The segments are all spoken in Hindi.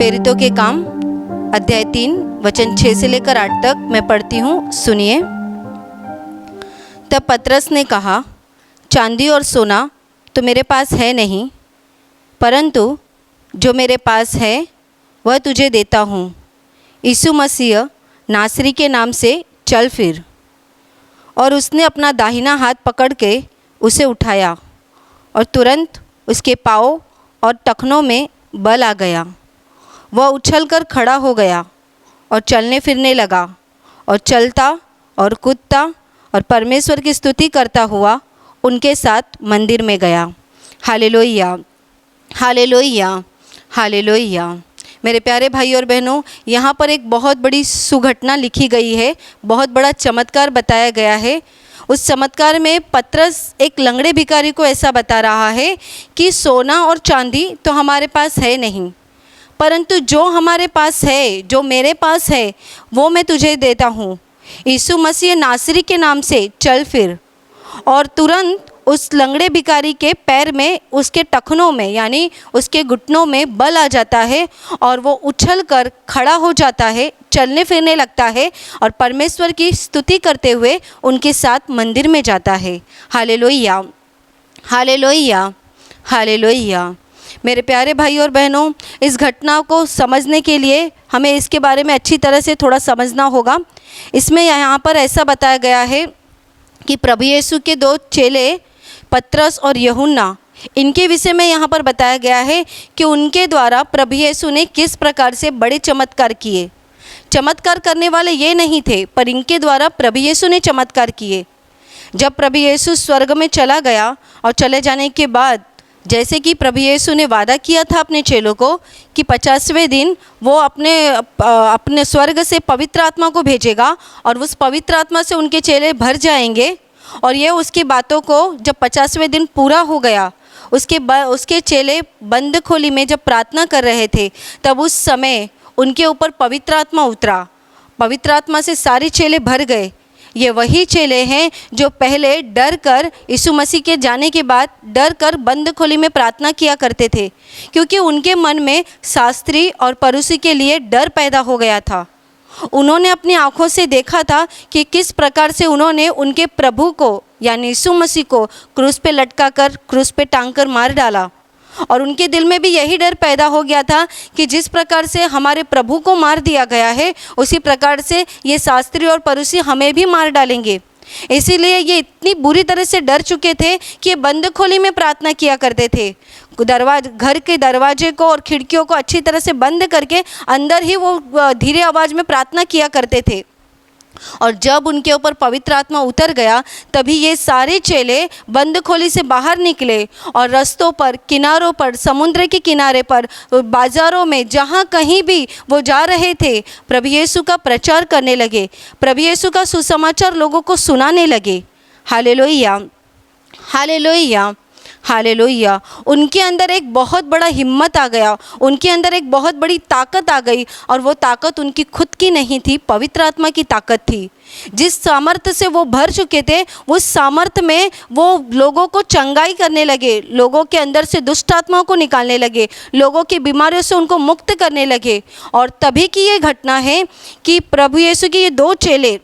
प्रेरितों के काम अध्याय 3 वचन 6 से लेकर 8 तक मैं पढ़ती हूँ, सुनिए। तब पतरस ने कहा, चांदी और सोना तो मेरे पास है नहीं, परंतु जो मेरे पास है वह तुझे देता हूँ। यीशु मसीह नासरी के नाम से चल फिर। और उसने अपना दाहिना हाथ पकड़ के उसे उठाया और तुरंत उसके पाँव और टखनों में बल आ गया। वह उछलकर खड़ा हो गया और चलने फिरने लगा और चलता और कूदता और परमेश्वर की स्तुति करता हुआ उनके साथ मंदिर में गया। Hallelujah, hallelujah, hallelujah. मेरे प्यारे भाई और बहनों, यहाँ पर एक बहुत बड़ी सुघटना लिखी गई है, बहुत बड़ा चमत्कार बताया गया है। उस चमत्कार में पतरस एक लंगड़े भिखारी को ऐसा बता रहा है कि सोना और चांदी तो हमारे पास है नहीं, परंतु जो हमारे पास है, जो मेरे पास है, वो मैं तुझे देता हूँ। यीशु मसीह नासरी के नाम से चल फिर। और तुरंत उस लंगड़े भिखारी के पैर में, उसके टखनों में यानी उसके घुटनों में बल आ जाता है और वो उछल कर खड़ा हो जाता है, चलने फिरने लगता है और परमेश्वर की स्तुति करते हुए उनके साथ मंदिर में जाता है। Hallelujah, hallelujah, hallelujah. मेरे प्यारे भाई और बहनों, इस घटना को समझने के लिए हमें इसके बारे में अच्छी तरह से थोड़ा समझना होगा। इसमें यहाँ पर ऐसा बताया गया है कि प्रभु यीशु के दो चेले पतरस और यूहन्ना, इनके विषय में यहाँ पर बताया गया है कि उनके द्वारा प्रभु यीशु ने किस प्रकार से बड़े चमत्कार किए। चमत्कार करने वाले ये नहीं थे, पर इनके द्वारा प्रभु यीशु ने चमत्कार किए। जब प्रभु यीशु स्वर्ग में चला गया और चले जाने के बाद, जैसे कि प्रभु यीशु ने वादा किया था अपने चेलों को कि 50वें दिन वो अपने स्वर्ग से पवित्र आत्मा को भेजेगा और उस पवित्र आत्मा से उनके चेले भर जाएंगे। और ये उसकी बातों को जब 50वें दिन पूरा हो गया, उसके चेले बंद खोली में जब प्रार्थना कर रहे थे, तब उस समय उनके ऊपर पवित्र आत्मा उतरा। पवित्र आत्मा से सारे चेले भर गए। ये वही चेले हैं जो पहले डर कर, यीशु मसीह के जाने के बाद डर कर बंद खोली में प्रार्थना किया करते थे, क्योंकि उनके मन में शास्त्री और फरीसी के लिए डर पैदा हो गया था। उन्होंने अपनी आंखों से देखा था कि किस प्रकार से उन्होंने उनके प्रभु को यानी यीशु मसीह को क्रूस पे लटका कर, क्रूस पे टांग कर मार डाला। और उनके दिल में भी यही डर पैदा हो गया था कि जिस प्रकार से हमारे प्रभु को मार दिया गया है, उसी प्रकार से ये शास्त्री और फरीसी हमें भी मार डालेंगे। इसीलिए ये इतनी बुरी तरह से डर चुके थे कि ये बंद खोली में प्रार्थना किया करते थे। घर के दरवाजे को और खिड़कियों को अच्छी तरह से बंद करके अंदर ही वो धीरे आवाज़ में प्रार्थना किया करते थे। और जब उनके ऊपर पवित्र आत्मा उतर गया, तभी ये सारे चेले बंद खोली से बाहर निकले और रास्तों पर, किनारों पर, समुद्र के किनारे पर, बाज़ारों में, जहाँ कहीं भी वो जा रहे थे, प्रभु यीशु का प्रचार करने लगे, प्रभु यीशु का सुसमाचार लोगों को सुनाने लगे। Hallelujah, hallelujah, hallelujah. उनके अंदर एक बहुत बड़ा हिम्मत आ गया, उनके अंदर एक बहुत बड़ी ताकत आ गई। और वो ताकत उनकी खुद की नहीं थी, पवित्र आत्मा की ताकत थी। जिस सामर्थ्य से वो भर चुके थे, उस सामर्थ्य में वो लोगों को चंगाई करने लगे, लोगों के अंदर से दुष्ट आत्माओं को निकालने लगे, लोगों की बीमारियों से उनको मुक्त करने लगे। और तभी की ये घटना है कि प्रभु यीशु के ये दो चेले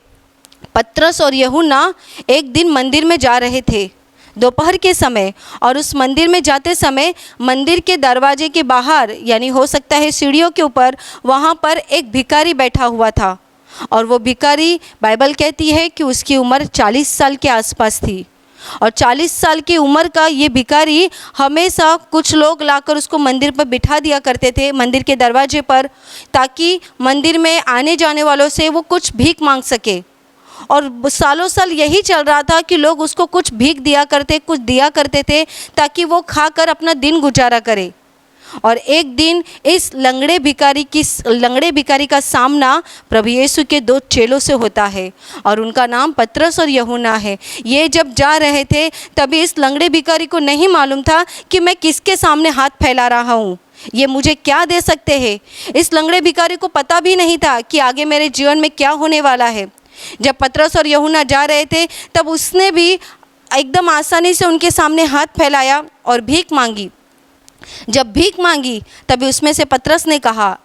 पतरस और यूहन्ना एक दिन मंदिर में जा रहे थे दोपहर के समय। और उस मंदिर में जाते समय मंदिर के दरवाजे के बाहर, यानी हो सकता है सीढ़ियों के ऊपर, वहाँ पर एक भिखारी बैठा हुआ था। और वो भिखारी, बाइबल कहती है कि उसकी उम्र 40 साल के आसपास थी। और 40 साल की उम्र का ये भिखारी हमेशा कुछ लोग लाकर उसको मंदिर पर बिठा दिया करते थे, मंदिर के दरवाजे पर, ताकि मंदिर में आने जाने वालों से वो कुछ भीख मांग सके। और सालों साल यही चल रहा था कि लोग उसको कुछ भीख दिया करते, कुछ दिया करते थे, ताकि वो खाकर अपना दिन गुजारा करे। और एक दिन इस लंगड़े भिखारी का सामना प्रभु यीशु के दो चेलों से होता है, और उनका नाम पतरस और यूहन्ना है। ये जब जा रहे थे, तभी इस लंगड़े भिखारी को नहीं मालूम था कि मैं किसके सामने हाथ फैला रहा हूँ, ये मुझे क्या दे सकते हैं। इस लंगड़े भिखारी को पता भी नहीं था कि आगे मेरे जीवन में क्या होने वाला है। जब पतरस और यूहन्ना जा रहे थे, तब उसने भी एकदम आसानी से उनके सामने हाथ फैलाया और भीख मांगी। जब भीख मांगी, तभी उसमें से पतरस ने कहा,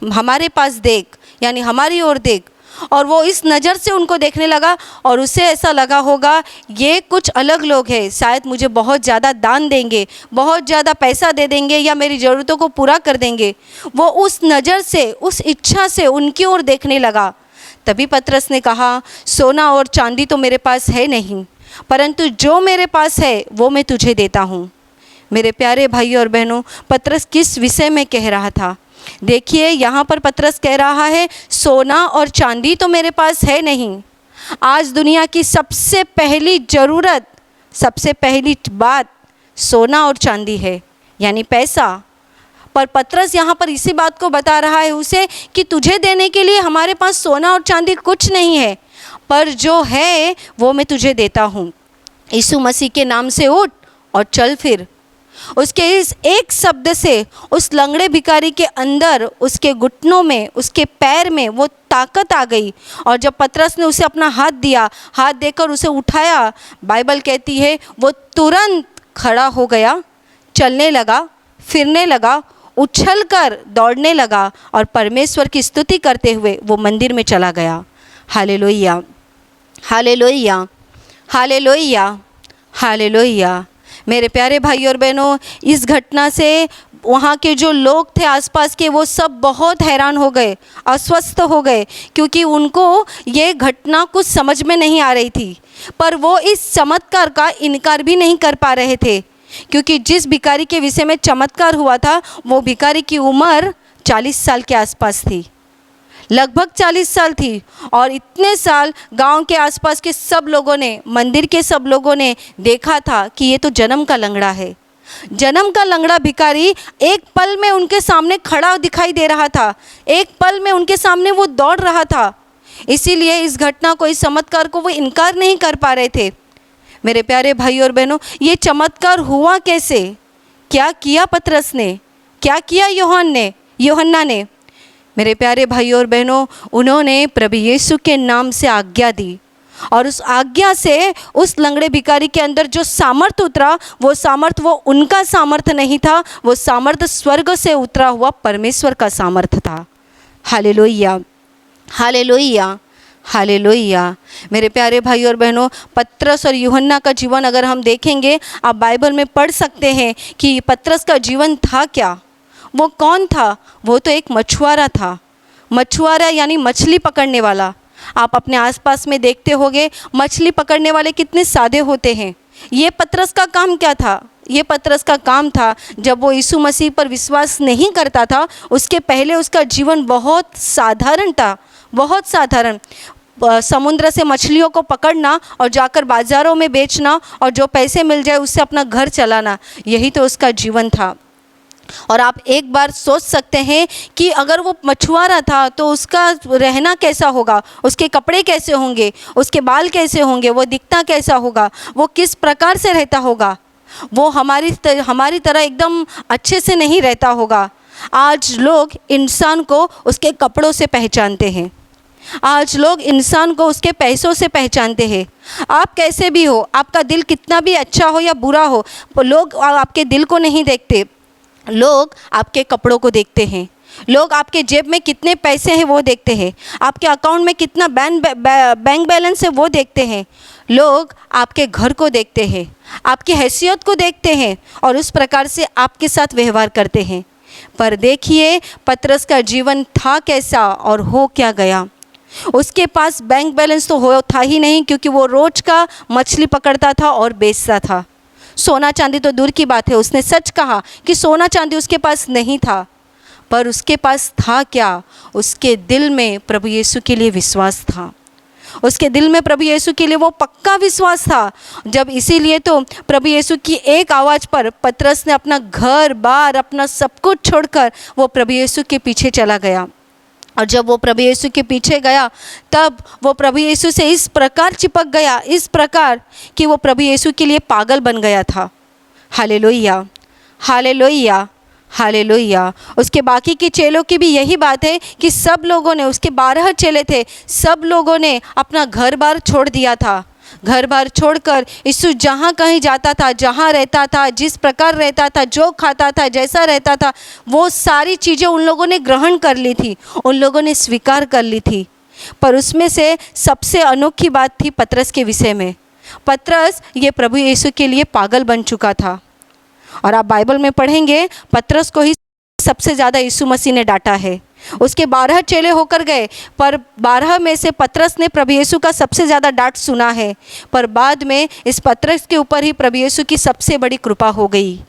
हमारे पास देख, यानी हमारी ओर देख। और वो इस नज़र से उनको देखने लगा और उसे ऐसा लगा होगा ये कुछ अलग लोग हैं, शायद मुझे बहुत ज़्यादा दान देंगे, बहुत ज़्यादा पैसा दे देंगे या मेरी ज़रूरतों को पूरा कर देंगे। वो उस नज़र से, उस इच्छा से उनकी ओर देखने लगा। तभी पतरस ने कहा, सोना और चांदी तो मेरे पास है नहीं, परंतु जो मेरे पास है वो मैं तुझे देता हूँ। मेरे प्यारे भाइयों और बहनों, पतरस किस विषय में कह रहा था? देखिए, यहाँ पर पतरस कह रहा है सोना और चांदी तो मेरे पास है नहीं। आज दुनिया की सबसे पहली ज़रूरत, सबसे पहली बात सोना और चांदी है, यानी पैसा। पर पतरस यहाँ पर इसी बात को बता रहा है उसे कि तुझे देने के लिए हमारे पास सोना और चांदी कुछ नहीं है, पर जो है वो मैं तुझे देता हूँ। यीशु मसीह के नाम से उठ और चल फिर। उसके इस एक शब्द से उस लंगड़े भिखारी के अंदर, उसके घुटनों में, उसके पैर में वो ताकत आ गई। और जब पतरस ने उसे अपना हाथ दिया, हाथ देकर उसे उठाया, बाइबल कहती है वो तुरंत खड़ा हो गया, चलने लगा, फिरने लगा, उछलकर दौड़ने लगा और परमेश्वर की स्तुति करते हुए वो मंदिर में चला गया। Hallelujah, hallelujah, hallelujah, hallelujah. मेरे प्यारे भाई और बहनों, इस घटना से वहाँ के जो लोग थे आसपास के, वो सब बहुत हैरान हो गए, अस्वस्थ हो गए, क्योंकि उनको ये घटना कुछ समझ में नहीं आ रही थी। पर वो इस चमत्कार का इनकार भी नहीं कर पा रहे थे, क्योंकि जिस भिखारी के विषय में चमत्कार हुआ था वो भिखारी की उम्र 40 साल के आसपास थी, लगभग 40 साल थी। और इतने साल गांव के आसपास के सब लोगों ने, मंदिर के सब लोगों ने देखा था कि ये तो जन्म का लंगड़ा है। जन्म का लंगड़ा भिखारी एक पल में उनके सामने खड़ा दिखाई दे रहा था, एक पल में उनके सामने वो दौड़ रहा था। इसीलिए इस घटना को, इस चमत्कार को वो इनकार नहीं कर पा रहे थे। मेरे प्यारे भाई और बहनों, ये चमत्कार हुआ कैसे? क्या किया पतरस ने? क्या किया यूहन्ना ने? मेरे प्यारे भाइयों और बहनों, उन्होंने प्रभु यीशु के नाम से आज्ञा दी और उस आज्ञा से उस लंगड़े भिखारी के अंदर जो सामर्थ उतरा, वो सामर्थ वो उनका सामर्थ नहीं था, वो सामर्थ स्वर्ग से उतरा हुआ परमेश्वर का सामर्थ था। Hallelujah, hallelujah, hallelujah. मेरे प्यारे भाई और बहनों, पतरस और यूहन्ना का जीवन अगर हम देखेंगे, आप बाइबल में पढ़ सकते हैं कि पतरस का जीवन था क्या, वो कौन था? वो तो एक मछुआरा था। मछुआरा यानी मछली पकड़ने वाला। आप अपने आसपास में देखते होंगे मछली पकड़ने वाले कितने सादे होते हैं। ये पतरस का काम क्या था? ये पतरस का काम था, जब वो यीशु मसीह पर विश्वास नहीं करता था, उसके पहले उसका जीवन बहुत साधारण था, बहुत साधारण। समुद्र से मछलियों को पकड़ना और जाकर बाज़ारों में बेचना और जो पैसे मिल जाए उससे अपना घर चलाना, यही तो उसका जीवन था। और आप एक बार सोच सकते हैं कि अगर वो मछुआरा था तो उसका रहना कैसा होगा, उसके कपड़े कैसे होंगे, उसके बाल कैसे होंगे, वो दिखता कैसा होगा, वो किस प्रकार से रहता होगा। वो हमारी तरह एकदम अच्छे से नहीं रहता होगा। आज लोग इंसान को उसके कपड़ों से पहचानते हैं, आज लोग इंसान को उसके पैसों से पहचानते हैं। आप कैसे भी हो, आपका दिल कितना भी अच्छा हो या बुरा हो, लोग आपके दिल को नहीं देखते, लोग आपके कपड़ों को देखते हैं। लोग आपके जेब में कितने पैसे हैं वो देखते हैं, आपके अकाउंट में कितना बैंक बैलेंस है वो देखते हैं। लोग आपके घर को देखते हैं, आपकी हैसियत को देखते हैं और उस प्रकार से आपके साथ व्यवहार करते हैं। पर देखिए पतरस का जीवन था कैसा और हो क्या गया। उसके पास बैंक बैलेंस तो था ही नहीं, क्योंकि वो रोज का मछली पकड़ता था और बेचता था। सोना चांदी तो दूर की बात है, उसने सच कहा कि सोना चांदी उसके पास नहीं था, पर उसके पास था क्या? उसके दिल में प्रभु यीशु के लिए विश्वास था। उसके दिल में प्रभु यीशु के लिए वो पक्का विश्वास था। जब इसीलिए तो प्रभु यीशु की एक आवाज़ पर पतरस ने अपना घर बार, अपना सब कुछ छोड़कर वो प्रभु यीशु के पीछे चला गया। और जब वो प्रभु यीशु के पीछे गया, तब वो प्रभु यीशु से इस प्रकार चिपक गया, इस प्रकार कि वो प्रभु यीशु के लिए पागल बन गया था। Hallelujah, hallelujah, hallelujah. उसके बाकी के चेलों की भी यही बात है कि सब लोगों ने, उसके 12 चेले थे, सब लोगों ने अपना घर बार छोड़ दिया था। घर बार छोड़कर यीशु जहाँ कहीं जाता था, जहाँ रहता था, जिस प्रकार रहता था, जो खाता था, जैसा रहता था, वो सारी चीज़ें उन लोगों ने ग्रहण कर ली थी, उन लोगों ने स्वीकार कर ली थी। पर उसमें से सबसे अनोखी बात थी पतरस के विषय में। पतरस ये प्रभु यीशु के लिए पागल बन चुका था। और आप बाइबल में पढ़ेंगे, पतरस को ही सबसे ज़्यादा यीशु मसीह ने डांटा है। उसके 12 चेले होकर गए, पर 12 में से पतरस ने प्रभु यीशु का सबसे ज़्यादा डांट सुना है। पर बाद में इस पतरस के ऊपर ही प्रभु यीशु की सबसे बड़ी कृपा हो गई।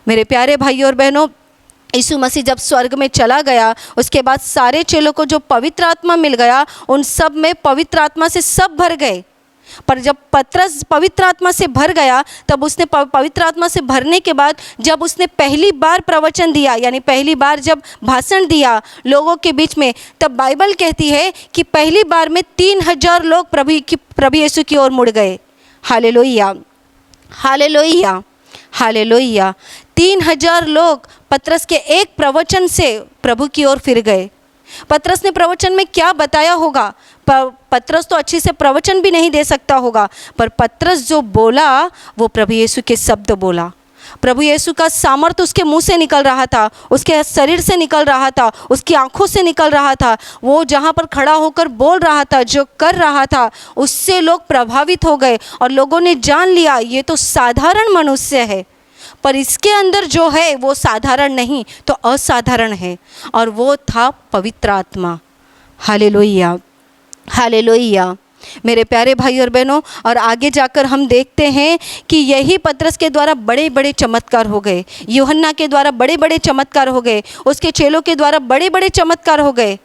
मेरे प्यारे भाइयों और बहनों, यीशु मसीह जब स्वर्ग में चला गया, उसके बाद सारे चेलों को जो पवित्र आत्मा मिल गया, उन सब में पवित्र आत्मा से सब भर गए। पर जब पतरस पवित्र आत्मा से भर गया, तब उसने पवित्र आत्मा से भरने के बाद जब उसने पहली बार प्रवचन दिया, यानी पहली बार जब भाषण दिया लोगों के बीच में, तब बाइबल कहती है कि पहली बार में 3000 लोग प्रभु यीशु की ओर मुड़ गए। Hallelujah, hallelujah, hallelujah. 3000 लोग पतरस के एक प्रवचन से प्रभु की ओर फिर गए। पतरस ने प्रवचन में क्या बताया होगा? पतरस तो अच्छे से प्रवचन भी नहीं दे सकता होगा, पर पतरस जो बोला वो प्रभु यीशु के शब्द बोला। प्रभु यीशु का सामर्थ्य उसके मुंह से निकल रहा था, उसके शरीर से निकल रहा था, उसकी आंखों से निकल रहा था। वो जहाँ पर खड़ा होकर बोल रहा था, जो कर रहा था, उससे लोग प्रभावित हो गए और लोगों ने जान लिया ये तो साधारण मनुष्य है, पर इसके अंदर जो है वो साधारण नहीं तो असाधारण है, और वो था पवित्र आत्मा। Hallelujah, hallelujah. मेरे प्यारे भाई और बहनों, और आगे जाकर हम देखते हैं कि यही पतरस के द्वारा बड़े बड़े चमत्कार हो गए, यूहन्ना के द्वारा बड़े बड़े चमत्कार हो गए, उसके चेलों के द्वारा बड़े बड़े चमत्कार हो गए।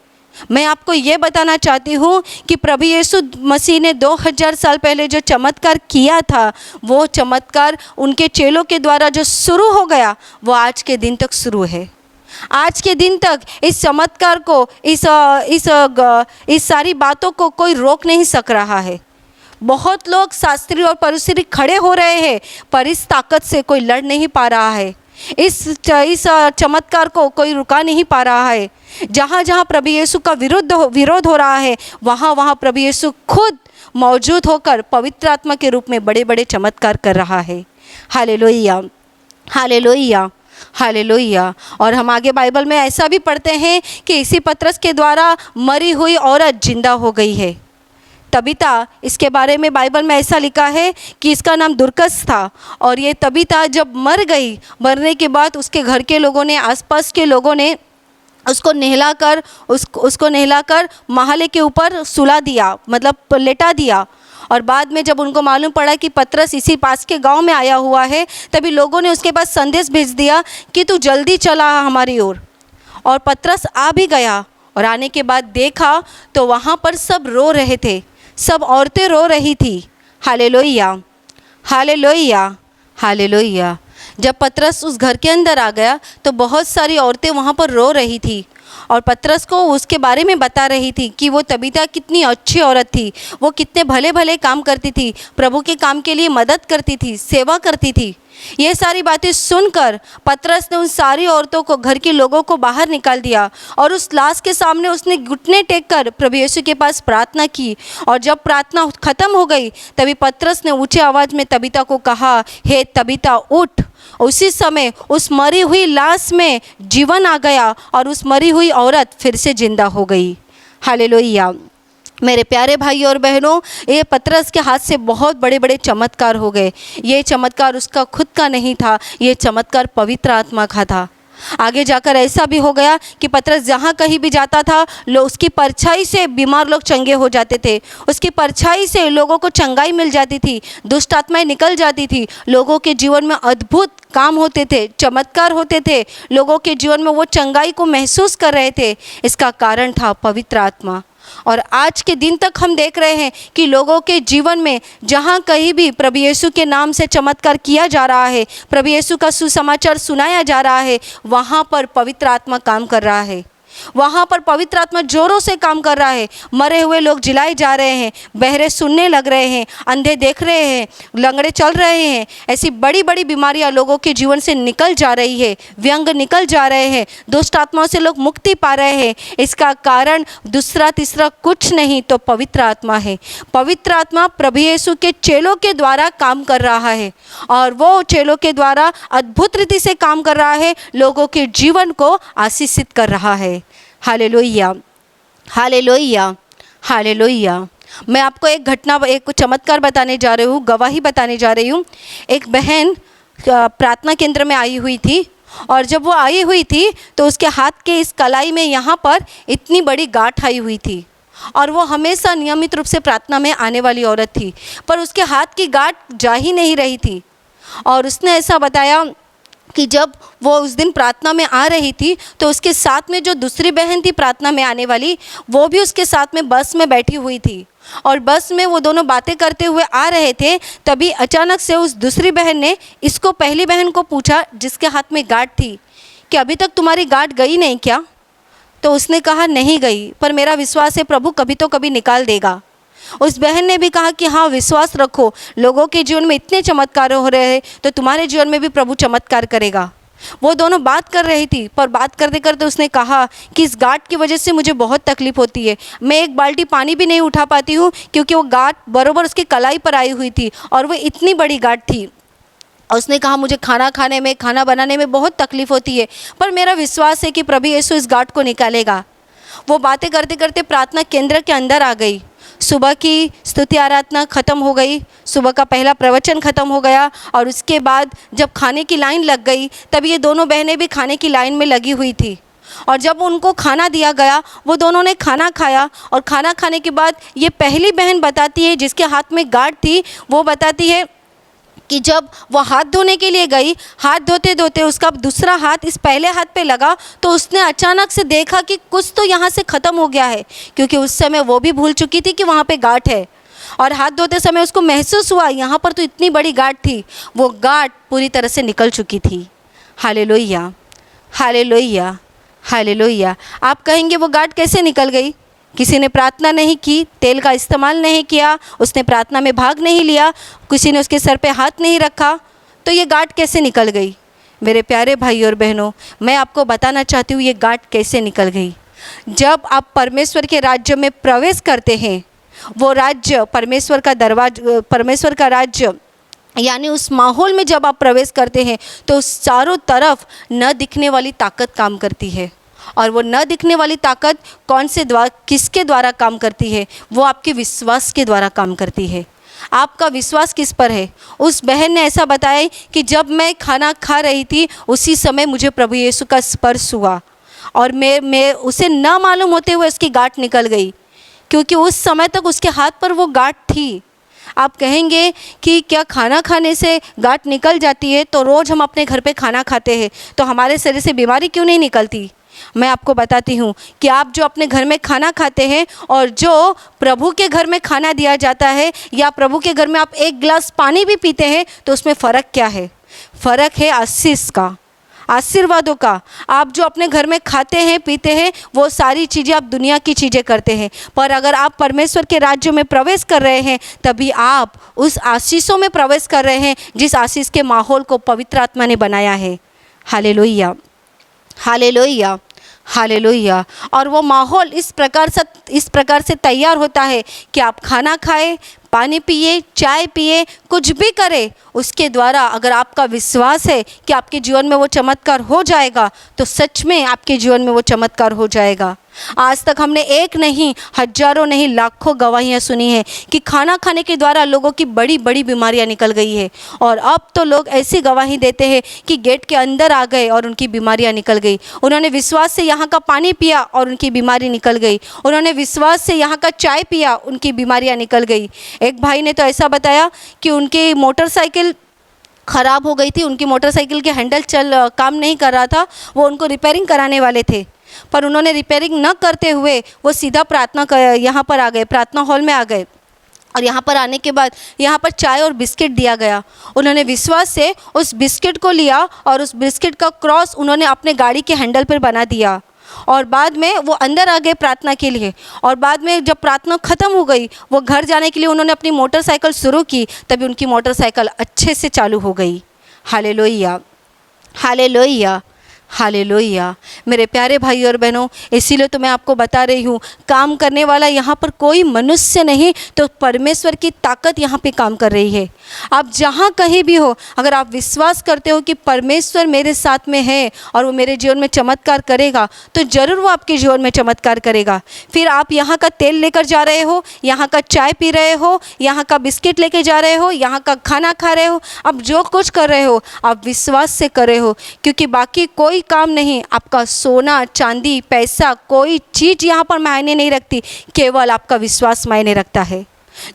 मैं आपको ये बताना चाहती हूँ कि प्रभु यीशु मसीह ने 2000 साल पहले जो चमत्कार किया था, वो चमत्कार उनके चेलों के द्वारा जो शुरू हो गया, वो आज के दिन तक शुरू है। आज के दिन तक इस चमत्कार को, इस सारी बातों को कोई रोक नहीं सक रहा है। बहुत लोग शास्त्री और फरीसी खड़े हो रहे हैं, पर इस ताकत से कोई लड़ नहीं पा रहा है। इस चमत्कार को कोई रुका नहीं पा रहा है। जहाँ जहाँ प्रभु यीशु का विरोध हो रहा है, वहाँ वहाँ प्रभु यीशु खुद मौजूद होकर पवित्र आत्मा के रूप में बड़े बड़े चमत्कार कर रहा है। Hallelujah, hallelujah, hallelujah. और हम आगे बाइबल में ऐसा भी पढ़ते हैं कि इसी पतरस के द्वारा मरी हुई औरत जिंदा हो गई है। तबीता, इसके बारे में बाइबल में ऐसा लिखा है कि इसका नाम दुर्कस था, और ये तबीता जब मर गई, मरने के बाद उसके घर के लोगों ने, आसपास के लोगों ने उसको नहलाकर महाले के ऊपर सुला दिया, मतलब लेटा दिया। और बाद में जब उनको मालूम पड़ा कि पतरस इसी पास के गांव में आया हुआ है, तभी लोगों ने उसके पास संदेश भेज दिया कि तू जल्दी चला हमारी ओर। और पतरस आ भी गया, और आने के बाद देखा तो वहाँ पर सब रो रहे थे, सब औरतें रो रही थी। Hallelujah, hallelujah, hallelujah. जब पतरस उस घर के अंदर आ गया तो बहुत सारी औरतें वहाँ पर रो रही थी, और पतरस को उसके बारे में बता रही थी कि वो तबीता कितनी अच्छी औरत थी, वो कितने भले भले काम करती थी, प्रभु के काम के लिए मदद करती थी, सेवा करती थी। ये सारी बातें सुनकर पतरस ने उन सारी औरतों को, घर के लोगों को बाहर निकाल दिया, और उस लाश के सामने उसने घुटने टेक कर प्रभु यीशु के पास प्रार्थना की। और जब प्रार्थना खत्म हो गई, तभी पतरस ने ऊंचे आवाज़ में तबीता को कहा, हे तबीता उठ। उसी समय उस मरी हुई लाश में जीवन आ गया, और उस मरी हुई औरत फिर से जिंदा हो गई। हालेलुया। मेरे प्यारे भाई और बहनों, ये पतरस के हाथ से बहुत बड़े बड़े चमत्कार हो गए। ये चमत्कार उसका खुद का नहीं था, ये चमत्कार पवित्र आत्मा का था। आगे जाकर ऐसा भी हो गया कि पतरस जहाँ कहीं भी जाता था, उसकी परछाई से बीमार लोग चंगे हो जाते थे, उसकी परछाई से लोगों को चंगाई मिल जाती थी, दुष्ट आत्माएं निकल जाती थी, लोगों के जीवन में अद्भुत काम होते थे, चमत्कार होते थे, लोगों के जीवन में वो चंगाई को महसूस कर रहे थे। इसका कारण था पवित्र आत्मा। और आज के दिन तक हम देख रहे हैं कि लोगों के जीवन में जहाँ कहीं भी प्रभु यीशु के नाम से चमत्कार किया जा रहा है, प्रभु यीशु का सुसमाचार सुनाया जा रहा है, वहाँ पर पवित्र आत्मा काम कर रहा है। वहाँ पर पवित्र आत्मा जोरों से काम कर रहा है। मरे हुए लोग जिलाए जा रहे हैं, बहरे सुनने लग रहे हैं, अंधे देख रहे हैं, लंगड़े चल रहे हैं। ऐसी बड़ी बड़ी बीमारियाँ लोगों के जीवन से निकल जा रही है, व्यंग निकल जा रहे हैं, दुष्ट आत्माओं से लोग मुक्ति पा रहे हैं। इसका कारण दूसरा तीसरा कुछ नहीं तो पवित्र आत्मा है। पवित्र आत्मा प्रभु यीशु के चेलों के द्वारा काम कर रहा है और वो चेलों के द्वारा अद्भुत रीति से काम कर रहा है, लोगों के जीवन को आशीषित कर रहा है। Hallelujah, hallelujah, hallelujah. मैं आपको एक घटना, एक चमत्कार बताने जा रही हूँ, गवाही बताने जा रही हूँ। एक बहन प्रार्थना केंद्र में आई हुई थी और जब वो आई हुई थी तो उसके हाथ के इस कलाई में यहाँ पर इतनी बड़ी गांठ आई हुई थी और वो हमेशा नियमित रूप से प्रार्थना में आने वाली औरत थी, पर उसके हाथ की गांठ जा ही नहीं रही थी। और उसने ऐसा बताया कि जब वो उस दिन प्रार्थना में आ रही थी तो उसके साथ में जो दूसरी बहन थी प्रार्थना में आने वाली, वो भी उसके साथ में बस में बैठी हुई थी और बस में वो दोनों बातें करते हुए आ रहे थे। तभी अचानक से उस दूसरी बहन ने इसको पहली बहन को पूछा जिसके हाथ में गांठ थी कि अभी तक तुम्हारी गांठ गई नहीं क्या? तो उसने कहा नहीं गई, पर मेरा विश्वास है प्रभु कभी तो कभी निकाल देगा। उस बहन ने भी कहा कि हाँ विश्वास रखो, लोगों के जीवन में इतने चमत्कार हो रहे हैं तो तुम्हारे जीवन में भी प्रभु चमत्कार करेगा। वो दोनों बात कर रही थी, पर बात करते करते उसने कहा कि इस गांठ की वजह से मुझे बहुत तकलीफ होती है, मैं एक बाल्टी पानी भी नहीं उठा पाती हूँ क्योंकि वो गांठ बरोबर उसकी कलाई पर आई हुई थी और वो इतनी बड़ी गांठ थी। और उसने कहा मुझे खाना बनाने में बहुत तकलीफ़ होती है, पर मेरा विश्वास है कि प्रभु यीशु इस गांठ को निकालेगा। वो बातें करते करते प्रार्थना केंद्र के अंदर आ गई। सुबह की स्तुति आराधना ख़त्म हो गई, सुबह का पहला प्रवचन ख़त्म हो गया और उसके बाद जब खाने की लाइन लग गई तब ये दोनों बहनें भी खाने की लाइन में लगी हुई थी। और जब उनको खाना दिया गया वो दोनों ने खाना खाया और खाना खाने के बाद ये पहली बहन बताती है जिसके हाथ में गांठ थी, वो बताती है कि जब वो हाथ धोने के लिए गई, हाथ धोते धोते उसका दूसरा हाथ इस पहले हाथ पे लगा तो उसने अचानक से देखा कि कुछ तो यहाँ से ख़त्म हो गया है, क्योंकि उस समय वो भी भूल चुकी थी कि वहाँ पे गांठ है। और हाथ धोते समय उसको महसूस हुआ यहाँ पर तो इतनी बड़ी गांठ थी, वो गांठ पूरी तरह से निकल चुकी थी। Hallelujah, hallelujah, hallelujah. आप कहेंगे वो गांठ कैसे निकल गई? किसी ने प्रार्थना नहीं की, तेल का इस्तेमाल नहीं किया, उसने प्रार्थना में भाग नहीं लिया, किसी ने उसके सर पे हाथ नहीं रखा, तो ये गांठ कैसे निकल गई? मेरे प्यारे भाई और बहनों, मैं आपको बताना चाहती हूँ ये गांठ कैसे निकल गई। जब आप परमेश्वर के राज्य में प्रवेश करते हैं, वो राज्य परमेश्वर का राज्य यानी उस माहौल में जब आप प्रवेश करते हैं तो उस चारों तरफ न दिखने वाली ताकत काम करती है। और वो न दिखने वाली ताकत किसके द्वारा काम करती है? वो आपके विश्वास के द्वारा काम करती है। आपका विश्वास किस पर है? उस बहन ने ऐसा बताया कि जब मैं खाना खा रही थी उसी समय मुझे प्रभु यीशु का स्पर्श हुआ और मैं उसे न मालूम होते हुए उसकी गांठ निकल गई, क्योंकि उस समय तक उसके हाथ पर वो गांठ थी। आप कहेंगे कि क्या खाना खाने से गांठ निकल जाती है? तो रोज़ हम अपने घर पे खाना खाते हैं तो हमारे शरीर से बीमारी क्यों नहीं निकलती? मैं आपको बताती हूँ कि आप जो अपने घर में खाना खाते हैं और जो प्रभु के घर में खाना दिया जाता है या प्रभु के घर में आप एक गिलास पानी भी पीते हैं तो उसमें फ़र्क क्या है? फ़र्क है आशीष का, आशीर्वादों का। आप जो अपने घर में खाते हैं पीते हैं वो सारी चीज़ें आप दुनिया की चीज़ें करते हैं, पर अगर आप परमेश्वर के राज्य में प्रवेश कर रहे हैं तभी आप उस आशीषों में प्रवेश कर रहे हैं जिस आशीष के माहौल को पवित्र आत्मा ने बनाया है। Hallelujah, hallelujah, hallelujah. और वो माहौल इस प्रकार से तैयार होता है कि आप खाना खाएं, पानी पिए, चाय पिए, कुछ भी करें, उसके द्वारा अगर आपका विश्वास है कि आपके जीवन में वो चमत्कार हो जाएगा तो सच में आपके जीवन में वो चमत्कार हो जाएगा। आज तक हमने एक नहीं, हजारों नहीं, लाखों गवाहियाँ सुनी हैं कि खाना खाने के द्वारा लोगों की बड़ी बड़ी बीमारियाँ निकल गई है। और अब तो लोग ऐसी गवाही देते हैं कि गेट के अंदर आ गए और उनकी बीमारियाँ निकल गई। उन्होंने विश्वास से यहाँ का पानी पिया और उनकी बीमारी निकल गई। उन्होंने विश्वास से यहाँ का चाय पिया, उनकी बीमारियाँ निकल गई। एक भाई ने तो ऐसा बताया कि उनकी मोटरसाइकिल ख़राब हो गई थी, उनकी मोटरसाइकिल के हैंडल काम नहीं कर रहा था, वो उनको रिपेयरिंग कराने वाले थे, पर उन्होंने रिपेयरिंग न करते हुए वो सीधा यहाँ पर आ गए, प्रार्थना हॉल में आ गए। और यहाँ पर आने के बाद यहाँ पर चाय और बिस्किट दिया गया। उन्होंने विश्वास से उस बिस्किट को लिया और उस बिस्किट का क्रॉस उन्होंने अपने गाड़ी के हैंडल पर बना दिया और बाद में वो अंदर आ गए प्रार्थना के लिए। और बाद में जब प्रार्थना ख़त्म हो गई, वो घर जाने के लिए उन्होंने अपनी मोटरसाइकिल शुरू की, तभी उनकी मोटरसाइकिल अच्छे से चालू हो गई। Hallelujah, hallelujah, hallelujah. मेरे प्यारे भाई और बहनों, इसीलिए तो मैं आपको बता रही हूँ, काम करने वाला यहाँ पर कोई मनुष्य नहीं, तो परमेश्वर की ताकत यहाँ पे काम कर रही है। आप जहाँ कहीं भी हो, अगर आप विश्वास करते हो कि परमेश्वर मेरे साथ में है और वो मेरे जीवन में चमत्कार करेगा, तो ज़रूर वो आपके जीवन में चमत्कार करेगा। फिर आप यहाँ का तेल लेकर जा रहे हो, यहाँ का चाय पी रहे हो, यहाँ का बिस्किट लेके जा रहे हो, यहाँ का खाना खा रहे हो, आप जो कुछ कर रहे हो आप विश्वास से कर रहे हो, क्योंकि बाकी कोई काम नहीं। आपका सोना चांदी पैसा कोई चीज़ यहाँ पर मायने नहीं रखती, केवल आपका विश्वास मायने रखता है।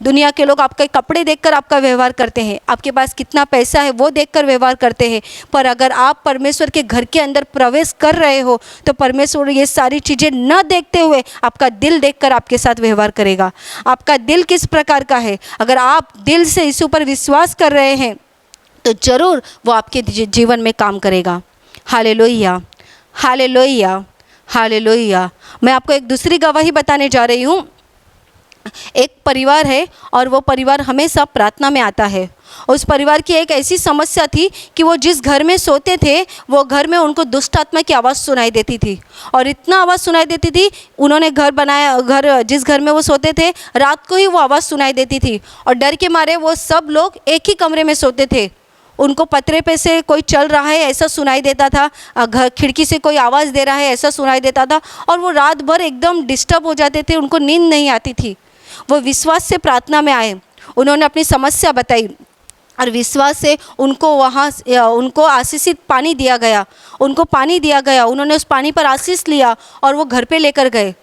दुनिया के लोग आपके कपड़े देखकर आपका व्यवहार करते हैं, आपके पास कितना पैसा है वो देखकर व्यवहार करते हैं, पर अगर आप परमेश्वर के घर के अंदर प्रवेश कर रहे हो तो परमेश्वर ये सारी चीज़ें न देखते हुए आपका दिल देखकर आपके साथ व्यवहार करेगा। आपका दिल किस प्रकार का है, अगर आप दिल से इस ऊपर विश्वास कर रहे हैं तो ज़रूर वो आपके जीवन में काम करेगा। Hallelujah, hallelujah, hallelujah. मैं आपको एक दूसरी गवाही बताने जा रही हूँ। एक परिवार है और वो परिवार हमेशा प्रार्थना में आता है। उस परिवार की एक ऐसी समस्या थी कि वो जिस घर में सोते थे वो घर में उनको दुष्ट आत्मा की आवाज़ सुनाई देती थी, और इतना आवाज़ सुनाई देती थी, उन्होंने घर बनाया, घर जिस घर में वो सोते थे रात को ही वो आवाज़ सुनाई देती थी, और डर के मारे वो सब लोग एक ही कमरे में सोते थे। उनको पतरे पे से कोई चल रहा है ऐसा सुनाई देता था, घर खिड़की से कोई आवाज़ दे रहा है ऐसा सुनाई देता था, और वो रात भर एकदम डिस्टर्ब हो जाते थे, उनको नींद नहीं आती थी। वो विश्वास से प्रार्थना में आए, उन्होंने अपनी समस्या बताई और विश्वास से उनको आशीषित पानी दिया गया, उनको पानी दिया गया, उन्होंने उस पानी पर आशीष लिया और वो घर पे लेकर गए।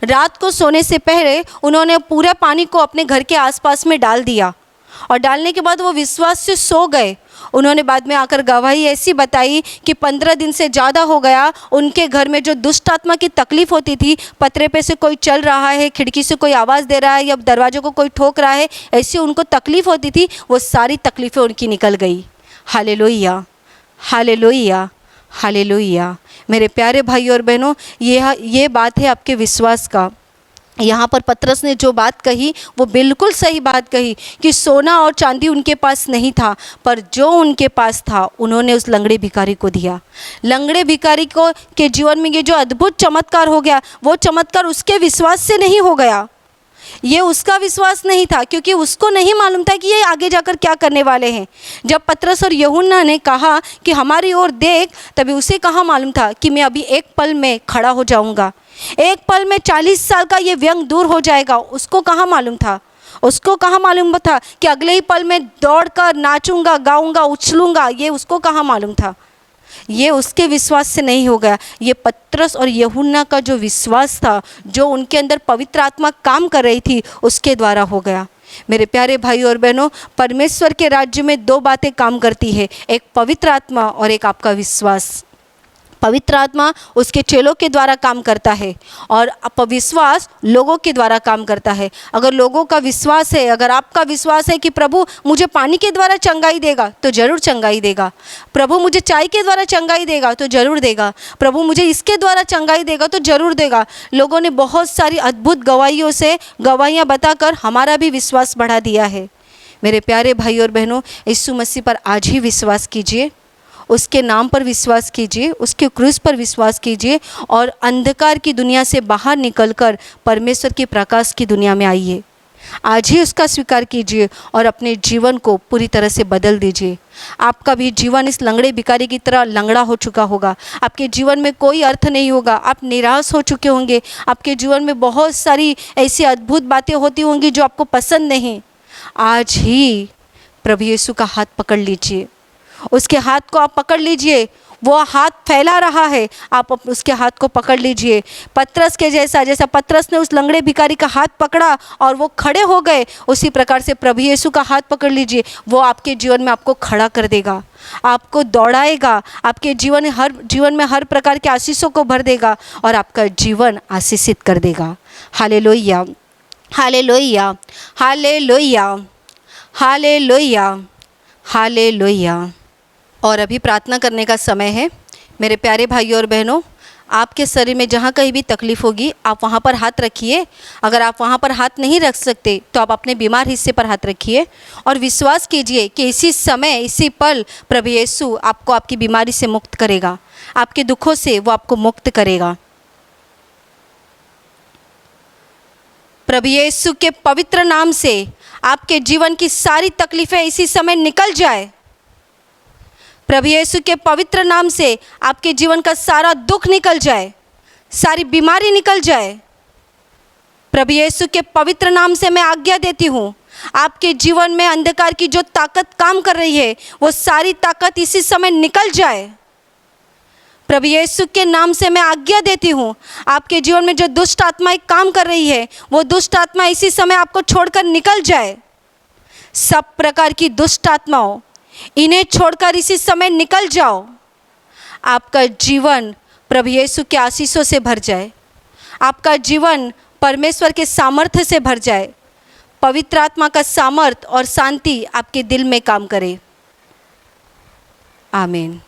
रात को सोने से पहले उन्होंने पूरे पानी को अपने घर के आसपास में डाल दिया, और डालने के बाद वो विश्वास से सो गए। उन्होंने बाद में आकर गवाही ऐसी बताई कि 15 दिन से ज़्यादा हो गया, उनके घर में जो दुष्ट आत्मा की तकलीफ़ होती थी, पतरे पे से कोई चल रहा है, खिड़की से कोई आवाज़ दे रहा है या दरवाज़ों को कोई ठोक रहा है, ऐसी उनको तकलीफ़ होती थी, वो सारी तकलीफ़ें उनकी निकल गई। Hallelujah, hallelujah, hallelujah. मेरे प्यारे भाई और बहनों, ये बात है आपके विश्वास का। यहाँ पर पतरस ने जो बात कही वो बिल्कुल सही बात कही कि सोना और चांदी उनके पास नहीं था, पर जो उनके पास था उन्होंने उस लंगड़े भिखारी को दिया। लंगड़े भिखारी को के जीवन में ये जो अद्भुत चमत्कार हो गया, वो चमत्कार उसके विश्वास से नहीं हो गया, ये उसका विश्वास नहीं था, क्योंकि उसको नहीं मालूम था कि ये आगे जाकर क्या करने वाले हैं। जब पतरस और यूहन्ना ने कहा कि हमारी ओर देख, तभी उसे कहाँ मालूम था कि मैं अभी एक पल में खड़ा हो जाऊंगा, एक पल में 40 साल का ये व्यंग दूर हो जाएगा। उसको कहाँ मालूम था, उसको कहाँ मालूम था कि अगले ही पल में दौड़कर नाचूंगा, गाऊंगा, उछलूंगा, ये उसको कहाँ मालूम था। ये उसके विश्वास से नहीं हो गया, ये पतरस और यूहन्ना का जो विश्वास था, जो उनके अंदर पवित्र आत्मा काम कर रही थी, उसके द्वारा हो गया। मेरे प्यारे भाई और बहनों, परमेश्वर के राज्य में 2 बातें काम करती है, एक पवित्र आत्मा और एक आपका विश्वास। पवित्र आत्मा उसके चेलों के द्वारा काम करता है और विश्वास लोगों के द्वारा काम करता है। अगर लोगों का विश्वास है, अगर आपका विश्वास है कि प्रभु मुझे पानी के द्वारा चंगाई देगा, तो ज़रूर चंगाई देगा। प्रभु मुझे चाय के द्वारा चंगाई देगा, तो ज़रूर देगा। प्रभु मुझे इसके द्वारा चंगाई देगा, तो ज़रूर देगा। लोगों ने बहुत सारी अद्भुत गवाहियों से गवाहियाँ बताकर हमारा भी विश्वास बढ़ा दिया है। मेरे प्यारे भाई और बहनों, यीशु मसीह पर आज ही विश्वास कीजिए, उसके नाम पर विश्वास कीजिए, उसके क्रूस पर विश्वास कीजिए और अंधकार की दुनिया से बाहर निकलकर परमेश्वर के प्रकाश की दुनिया में आइए। आज ही उसका स्वीकार कीजिए और अपने जीवन को पूरी तरह से बदल दीजिए। आपका भी जीवन इस लंगड़े भिखारी की तरह लंगड़ा हो चुका होगा, आपके जीवन में कोई अर्थ नहीं होगा, आप निराश हो चुके होंगे, आपके जीवन में बहुत सारी ऐसी अद्भुत बातें होती होंगी जो आपको पसंद नहीं। आज ही प्रभु यीशु का हाथ पकड़ लीजिए, उसके हाथ को आप पकड़ लीजिए। वो हाथ फैला रहा है, आप उसके हाथ को पकड़ लीजिए। पतरस के जैसा पतरस ने उस लंगड़े भिखारी का हाथ पकड़ा और वो खड़े हो गए, उसी प्रकार से प्रभु यीशु का हाथ पकड़ लीजिए। वो आपके जीवन में आपको खड़ा कर देगा, आपको दौड़ाएगा, आपके जीवन में हर प्रकार के आशीषों को भर देगा और आपका जीवन आशीषित कर देगा। Hallelujah, hallelujah, hallelujah, hallelujah, hallelujah. और अभी प्रार्थना करने का समय है। मेरे प्यारे भाइयों और बहनों, आपके शरीर में जहाँ कहीं भी तकलीफ़ होगी आप वहाँ पर हाथ रखिए। अगर आप वहाँ पर हाथ नहीं रख सकते तो आप अपने बीमार हिस्से पर हाथ रखिए और विश्वास कीजिए कि इसी समय इसी पल प्रभु यीशु आपको आपकी बीमारी से मुक्त करेगा, आपके दुखों से वो आपको मुक्त करेगा। प्रभु यीशु के पवित्र नाम से आपके जीवन की सारी तकलीफ़ें इसी समय निकल जाए। प्रभु यीशु के पवित्र नाम से आपके जीवन का सारा दुख निकल जाए, सारी बीमारी निकल जाए। प्रभु यीशु के पवित्र नाम से मैं आज्ञा देती हूँ, आपके जीवन में अंधकार की जो ताकत काम कर रही है वो सारी ताकत इसी समय निकल जाए। प्रभु यीशु के नाम से मैं आज्ञा देती हूँ, आपके जीवन में जो दुष्ट आत्माएं काम कर रही है वो दुष्ट आत्मा इसी समय आपको छोड़कर निकल जाए। सब प्रकार की दुष्ट आत्माओं, इन्हें छोड़कर इसी समय निकल जाओ। आपका जीवन प्रभु यीशु के आशीषों से भर जाए, आपका जीवन परमेश्वर के सामर्थ्य से भर जाए। पवित्र आत्मा का सामर्थ और शांति आपके दिल में काम करे। आमीन।